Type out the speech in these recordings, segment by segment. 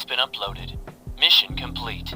has been uploaded. Mission complete.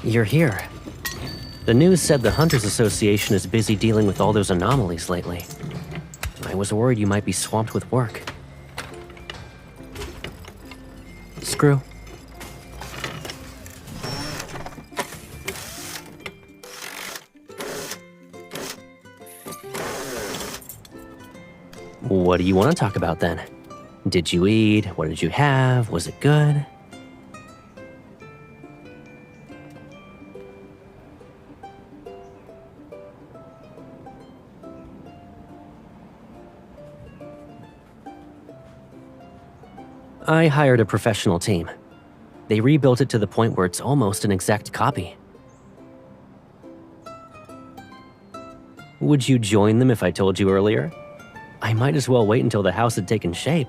You're here. The news said the Hunters Association is busy dealing with all those anomalies lately. I was worried you might be swamped with work. Screw. What do you want to talk about then? Did you eat? What did you have? Was it good? I hired a professional team. They rebuilt it to the point where it's almost an exact copy. Would you join them if I told you earlier? I might as well wait until the house had taken shape.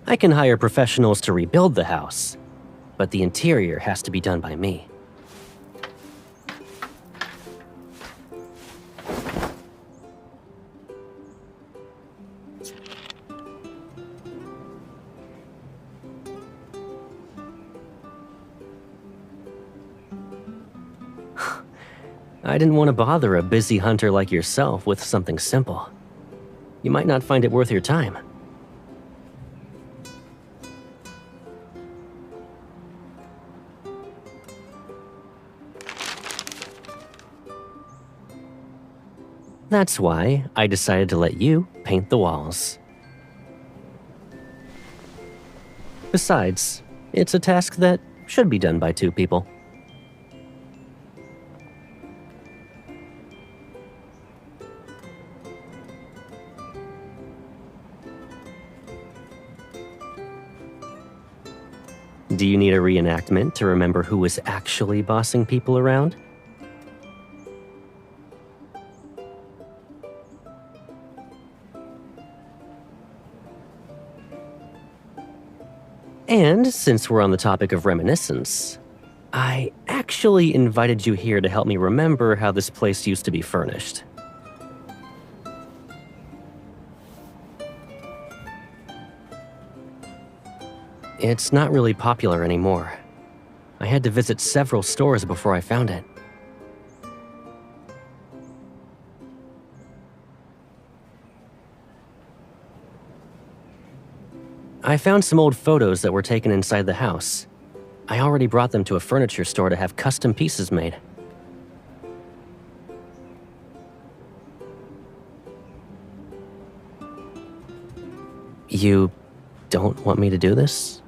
I can hire professionals to rebuild the house, but the interior has to be done by me. I didn't want to bother a busy hunter like yourself with something simple. You might not find it worth your time. That's why I decided to let you paint the walls. Besides, it's a task that should be done by two people. Do you need a reenactment to remember who was actually bossing people around? And since we're on the topic of reminiscence, I actually invited you here to help me remember how this place used to be furnished. It's not really popular anymore. I had to visit several stores before I found it. I found some old photos that were taken inside the house. I already brought them to a furniture store to have custom pieces made. You don't want me to do this?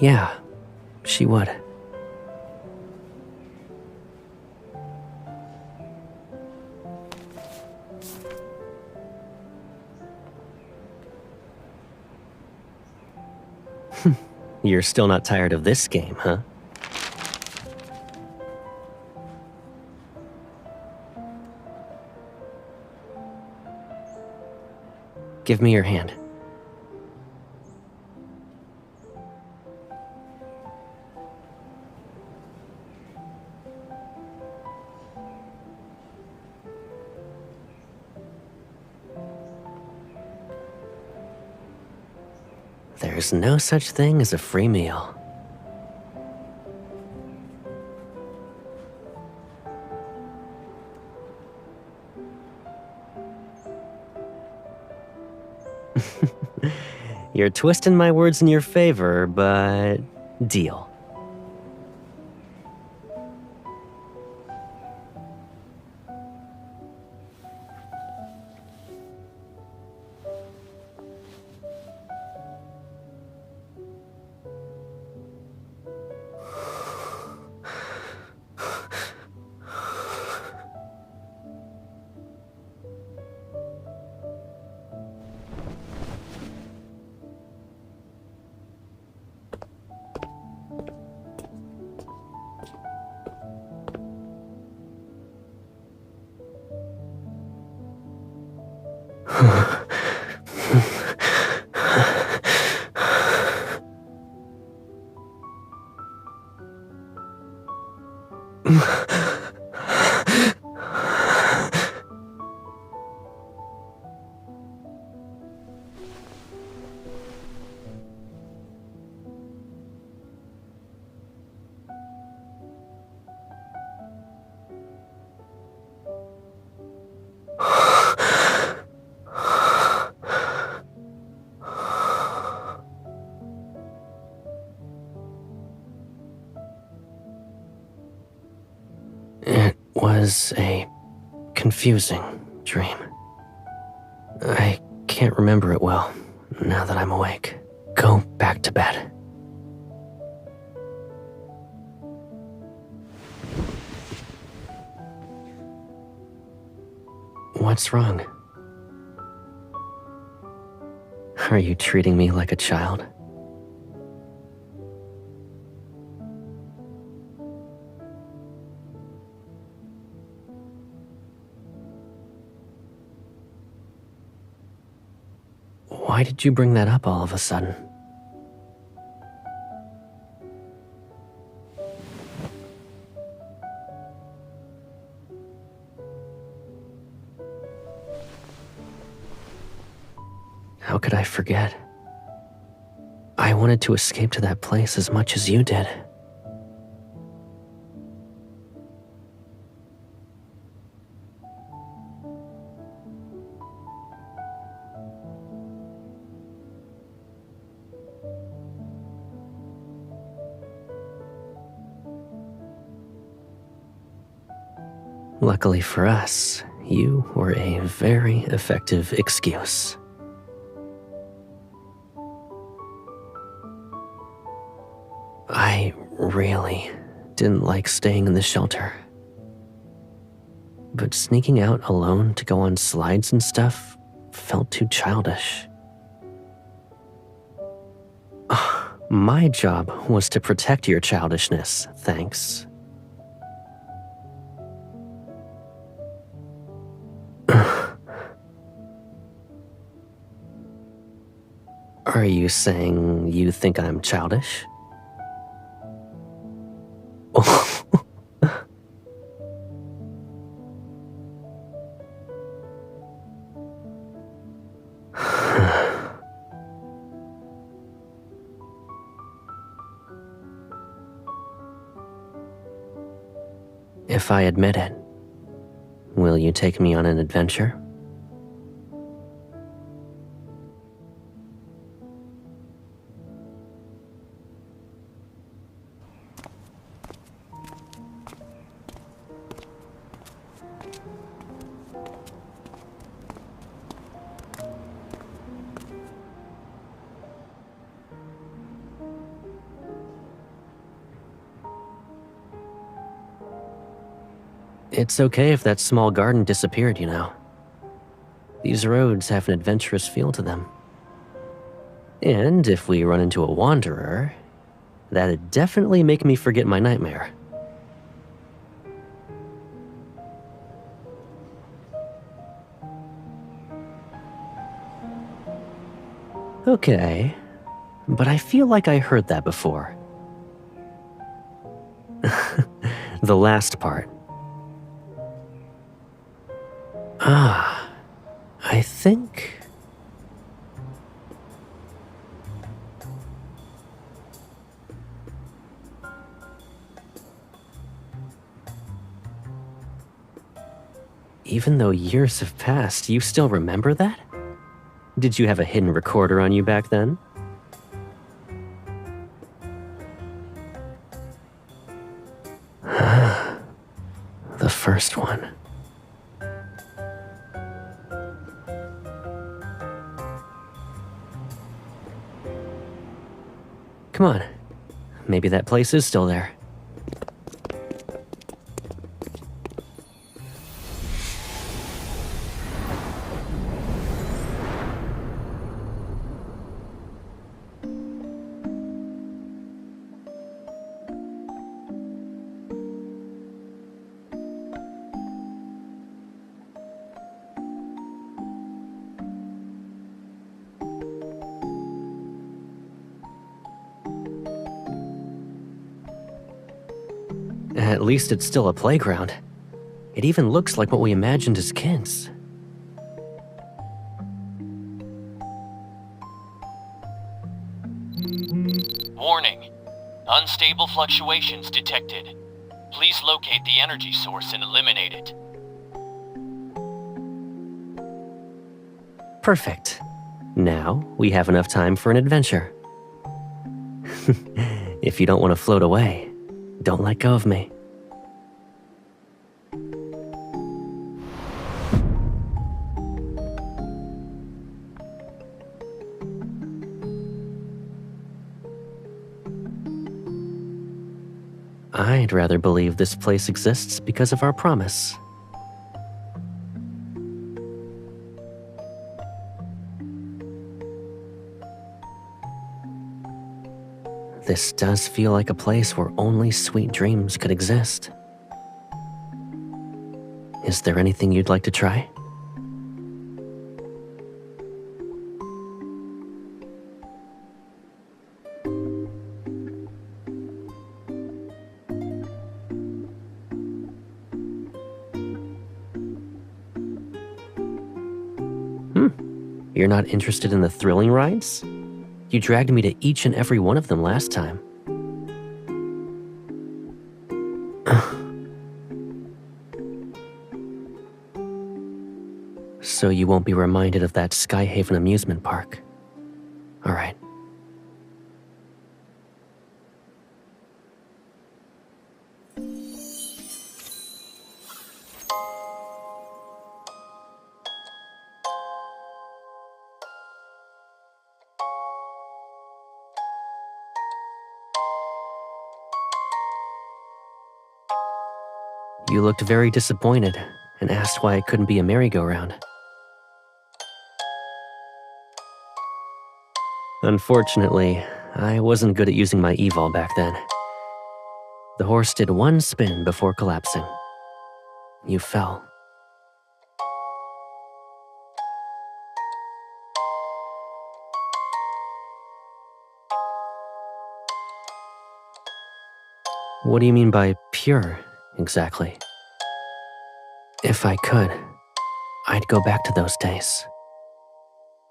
Yeah, she would. You're still not tired of this game, huh? Give me your hand. There's no such thing as a free meal. You're twisting my words in your favor, but deal. It was a confusing dream. I can't remember it well now that I'm awake. Go back to bed. What's wrong? Are you treating me like a child? Why did you bring that up all of a sudden? How could I forget? I wanted to escape to that place as much as you did. Luckily for us, you were a very effective excuse. I really didn't like staying in the shelter. But sneaking out alone to go on slides and stuff felt too childish. My job was to protect your childishness, thanks. Are you saying you think I'm childish? If I admit it, will you take me on an adventure? It's okay if that small garden disappeared, you know. These roads have an adventurous feel to them. And if we run into a wanderer, that'd definitely make me forget my nightmare. Okay, but I feel like I heard that before. The last part. I think... Even though years have passed, you still remember that? Did you have a hidden recorder on you back then? The first one. Come on. Maybe that place is still there. At least it's still a playground. It even looks like what we imagined as kids. Warning. Unstable fluctuations detected. Please locate the energy source and eliminate it. Perfect. Now we have enough time for an adventure. If you don't want to float away, don't let go of me. I'd rather believe this place exists because of our promise. This does feel like a place where only sweet dreams could exist. Is there anything you'd like to try? You're not interested in the thrilling rides? You dragged me to each and every one of them last time. So you won't be reminded of that Skyhaven amusement park. All right. You looked very disappointed and asked why it couldn't be a merry-go-round. Unfortunately, I wasn't good at using my evol back then. The horse did one spin before collapsing. You fell. What do you mean by pure, exactly? If I could, I'd go back to those days.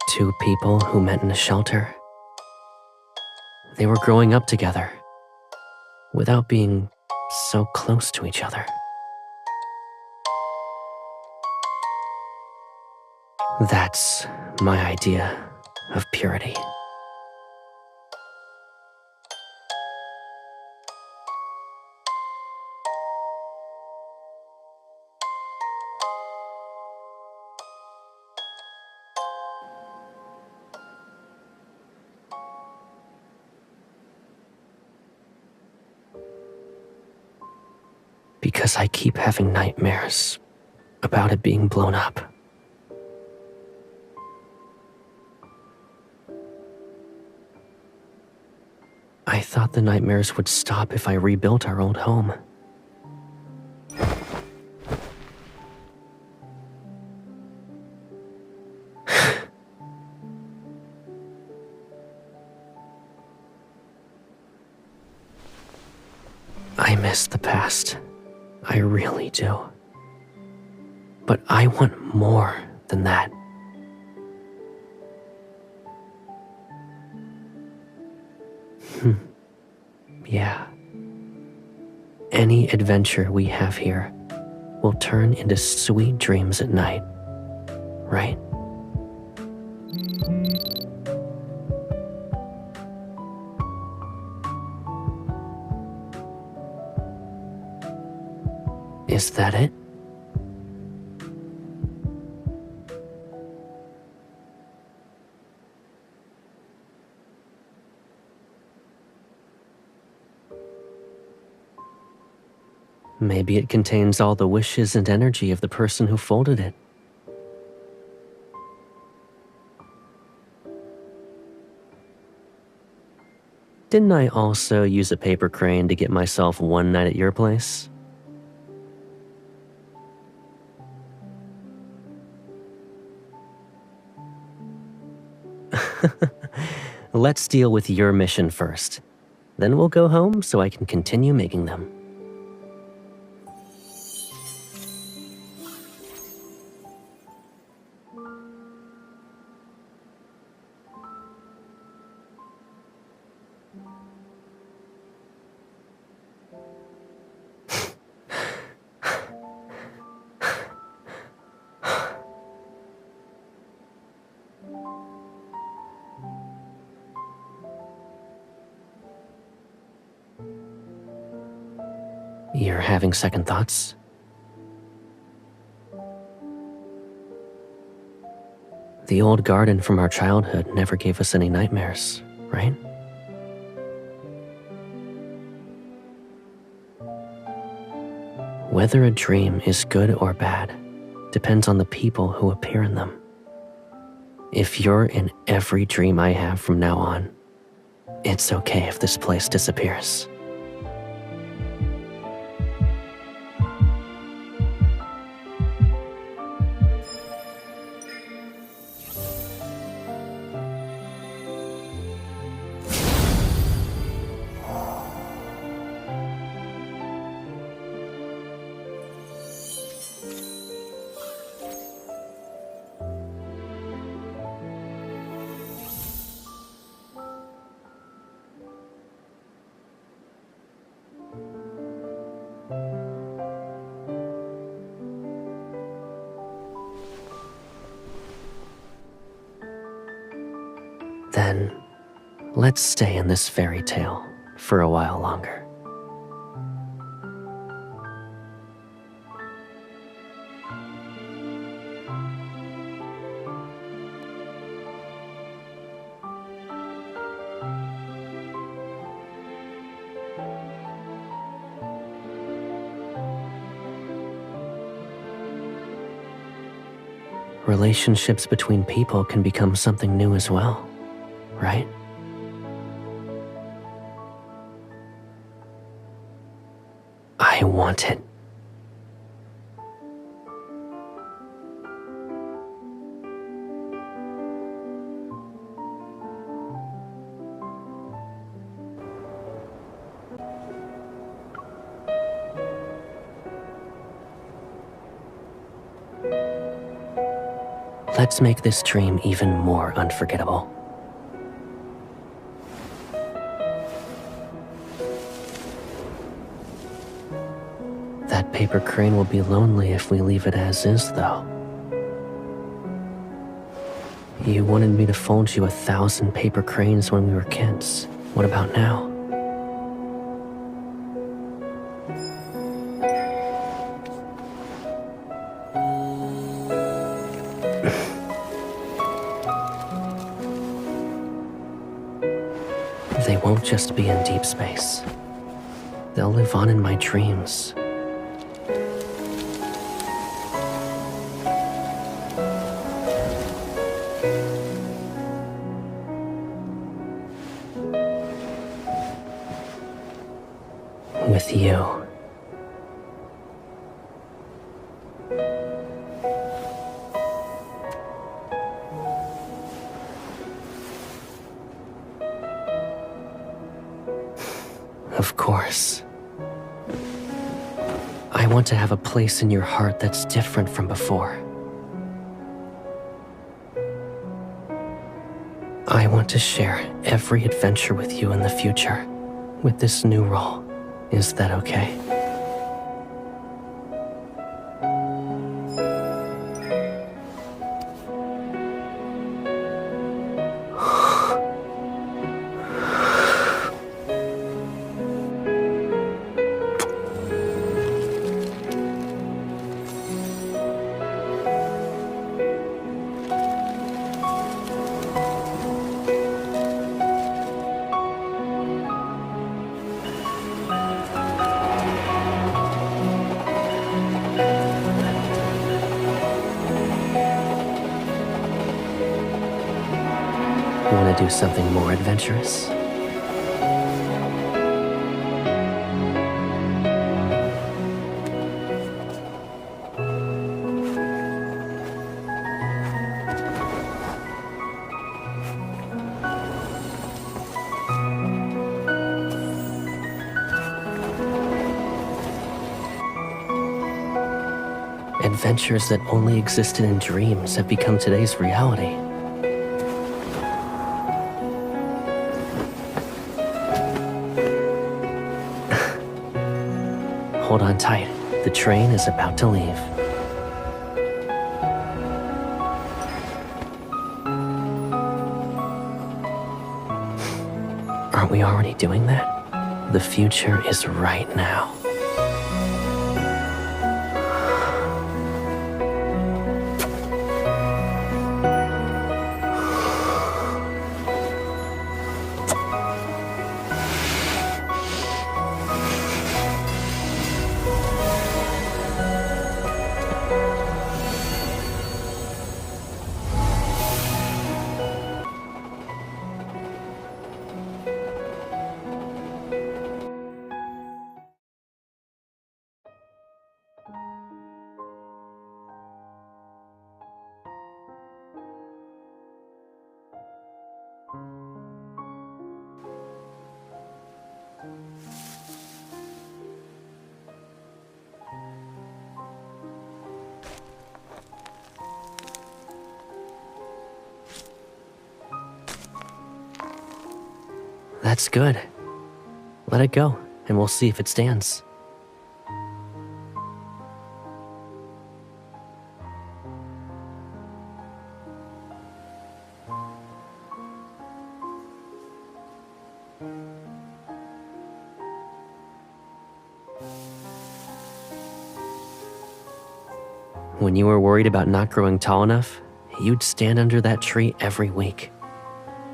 Two people who met in a shelter. They were growing up together, without being so close to each other. That's my idea of purity. Because I keep having nightmares about it being blown up. I thought the nightmares would stop if I rebuilt our old home. I miss the past. I really do. But I want more than that. Yeah. Any adventure we have here will turn into sweet dreams at night, right? Is that it? Maybe it contains all the wishes and energy of the person who folded it. Didn't I also use a paper crane to get myself one night at your place? Let's deal with your mission first. Then we'll go home so I can continue making them. You're having second thoughts? The old garden from our childhood never gave us any nightmares, right? Whether a dream is good or bad depends on the people who appear in them. If you're in every dream I have from now on, it's okay if this place disappears. Then, let's stay in this fairy tale for a while longer. Relationships between people can become something new as well, right? I want it. Let's make this dream even more unforgettable. That paper crane will be lonely if we leave it as is, though. You wanted me to fold you 1,000 paper cranes when we were kids. What about now? They won't just be in deep space. They'll live on in my dreams, with you. Of course. I want to have a place in your heart that's different from before. I want to share every adventure with you in the future, with this new role. Is that okay? Want to do something more adventurous? Adventures that only existed in dreams have become today's reality. Hold on tight. The train is about to leave. Aren't we already doing that? The future is right now. That's good. Let it go, and we'll see if it stands. When you were worried about not growing tall enough, you'd stand under that tree every week.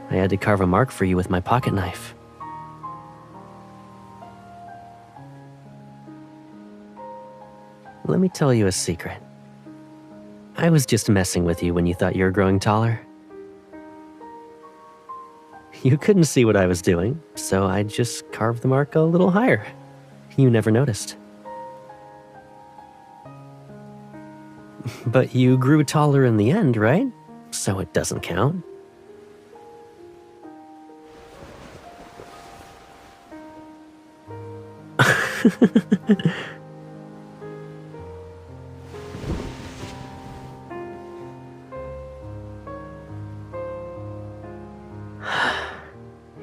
I had to carve a mark for you with my pocket knife. Let me tell you a secret. I was just messing with you when you thought you were growing taller. You couldn't see what I was doing, so I just carved the mark a little higher. You never noticed. But you grew taller in the end, right? So it doesn't count.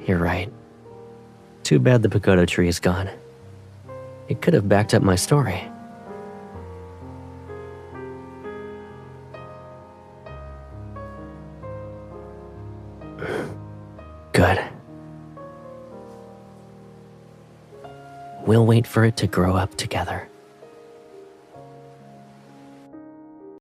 You're right. Too bad the pagoda tree is gone. It could have backed up my story. Good. We'll wait for it to grow up together.